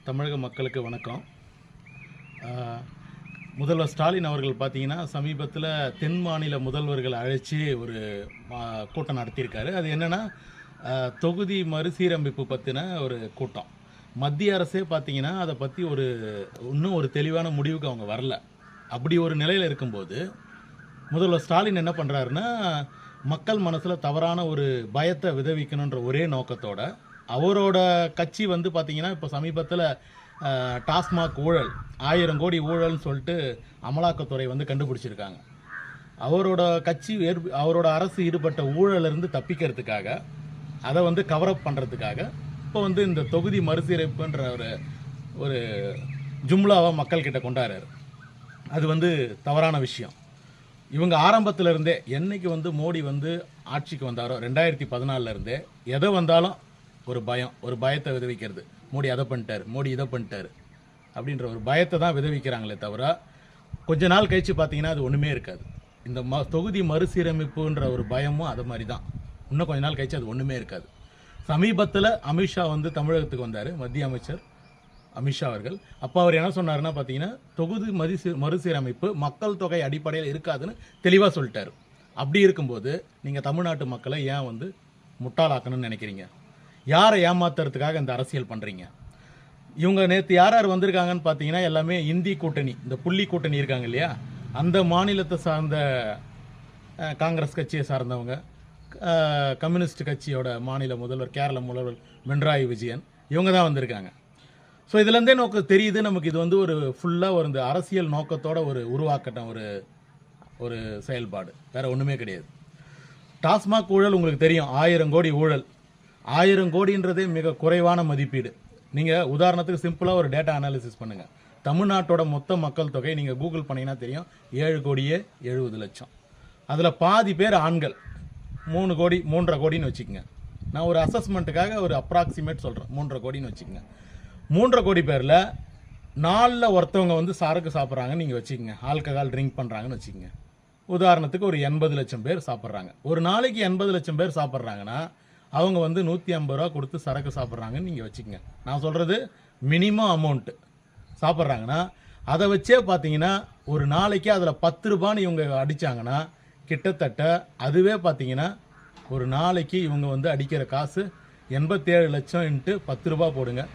தமிழக மக்களுக்கு வணக்கம். முதல்வர் ஸ்டாலின் அவர்கள் பார்த்தீங்கன்னா சமீபத்தில் தென் மாநில முதல்வர்கள் அழைச்சி ஒரு கூட்டம் நடத்தியிருக்காரு. அது என்னென்னா தொகுதி மறுசீரமைப்பு பற்றின ஒரு கூட்டம். மத்திய அரசே பார்த்தீங்கன்னா அதை பற்றி இன்னும் ஒரு தெளிவான முடிவுக்கு அவங்க வரல. அப்படி ஒரு நிலையில் இருக்கும்போது முதல்வர் ஸ்டாலின் என்ன பண்ணுறாருன்னா, மக்கள் மனசில் தவறான ஒரு பயத்தை விதைவிக்கணுன்ற ஒரே நோக்கத்தோட அவரோட கட்சி பார்த்தீங்கன்னா இப்போ சமீபத்தில் டாஸ்மாக் ஊழல் 1000 கோடி ஊழல்னு சொல்லிட்டு அமலாக்கத்துறை கண்டுபிடிச்சிருக்காங்க. அவரோட கட்சி அவரோட அரசு ஈடுபட்ட ஊழலிருந்து தப்பிக்கிறதுக்காக அதை கவரப் பண்ணுறதுக்காக இப்போ இந்த தொகுதி மறுசீரமைப்புன்ற ஒரு ஜும்லாவை மக்கள்கிட்ட கொண்டாடுறாரு. அது தவறான விஷயம். இவங்க ஆரம்பத்தில் இருந்தே என்னைக்கு மோடி ஆட்சிக்கு வந்தாரோ 2014 இருந்தே எதை வந்தாலும் ஒரு பயத்தை விதைவிக்கிறது. மோடி அதை பண்ணிட்டார், மோடி இதை பண்ணிட்டார் அப்படின்ற ஒரு பயத்தை தான் விதைவிக்கிறாங்களே தவிர கொஞ்ச நாள் கழித்து பார்த்தீங்கன்னா அது ஒன்றுமே இருக்காது. இந்த தொகுதி மறுசீரமைப்புன்ற ஒரு பயமும் அது மாதிரி தான். இன்னும் கொஞ்ச நாள் கழித்து அது ஒன்றுமே இருக்காது. சமீபத்தில் அமித்ஷா தமிழகத்துக்கு வந்தார், மத்திய அமைச்சர் அமித்ஷா அவர்கள். அப்போ அவர் என்ன சொன்னார்னா பார்த்தீங்கன்னா தொகுதி மறுசீரமைப்பு மக்கள் தொகை அடிப்படையில் இருக்காதுன்னு தெளிவாக சொல்லிட்டார். அப்படி இருக்கும்போது நீங்கள் தமிழ்நாட்டு மக்களை ஏன் முட்டாளாக்கணும்னு நினைக்கிறீங்க? யாரை ஏமாத்துறதுக்காக இந்த அரசியல் பண்ணுறீங்க? இவங்க நேற்று யார் யார் வந்திருக்காங்கன்னு பார்த்தீங்கன்னா எல்லாமே இந்தி கூட்டணி, இந்த புள்ளி கூட்டணி இருக்காங்க இல்லையா, அந்த மாநிலத்தை சார்ந்த காங்கிரஸ் கட்சியை சார்ந்தவங்க, கம்யூனிஸ்ட் கட்சியோட மாநில முதல்வர் கேரள முதல்வர் பினராயி விஜயன், இவங்க தான் வந்திருக்காங்க. ஸோ இதுலேருந்தே தெரியுது நமக்கு இது ஒரு ஃபுல்லாக இந்த அரசியல் நோக்கத்தோட உருவாக்கட்டும் ஒரு செயல்பாடு, வேறு ஒன்றுமே கிடையாது. டாஸ்மாக் ஊழல் உங்களுக்கு தெரியும், 1000 கோடி ஊழல். 1000 கோடின்றதே மிக குறைவான மதிப்பீடு. நீங்கள் உதாரணத்துக்கு சிம்பிளாக ஒரு டேட்டா அனாலிசிஸ் பண்ணுங்கள். தமிழ்நாட்டோட மொத்த மக்கள் தொகை நீங்கள் கூகுள் பண்ணிங்கன்னா தெரியும், 7 கோடியே 70 லட்சம். அதில் பாதி பேர் ஆண்கள், 3 கோடி 3.5 கோடின்னு வச்சுக்கோங்க. நான் ஒரு அசஸ்மெண்ட்டுக்காக ஒரு அப்ராக்சிமேட் சொல்கிறேன், 3.5 கோடின்னு வச்சுக்கோங்க. 3.5 கோடி பேரில் 4ல் ஒருத்தவங்க சரக்கு சாப்பிட்றாங்கன்னு நீங்கள் வச்சுக்கோங்க, ஆல்கஹால் ட்ரிங்க் பண்ணுறாங்கன்னு வச்சுக்கோங்க. உதாரணத்துக்கு ஒரு 80 லட்சம் பேர் சாப்பிட்றாங்க. ஒரு நாளைக்கு 80 லட்சம் பேர் சாப்பிட்றாங்கன்னா அவங்க 150 ரூபா கொடுத்து சரக்கு சாப்பிட்றாங்கன்னு நீங்கள் வச்சுக்கோங்க. நான் சொல்கிறது மினிமம் அமௌண்ட்டு சாப்பிட்றாங்கன்னா அதை வச்சே பார்த்தீங்கன்னா ஒரு நாளைக்கு அதில் 10 ரூபான்னு இவங்க அடித்தாங்கன்னா கிட்டத்தட்ட அதுவே பார்த்தீங்கன்னா ஒரு நாளைக்கு இவங்க அடிக்கிற காசு 87 லட்சம் இன்ட்டு 10 ரூபா போடுங்க.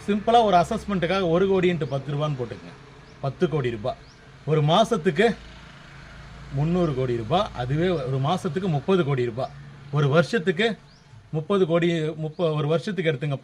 சிம்பிளாக ஒரு அசஸ்மெண்ட்டுக்காக 1 கோடி இன்ட்டு 10 ரூபான்னு போட்டுக்கங்க, 10 கோடி ரூபாய். ஒரு மாதத்துக்கு 300 கோடி ரூபாய். அதுவே ஒரு மாதத்துக்கு 30 கோடி ரூபாய். ஒரு வருஷத்துக்கு 30 கோடி, ஒரு வருஷத்துக்கு எடுத்துங்க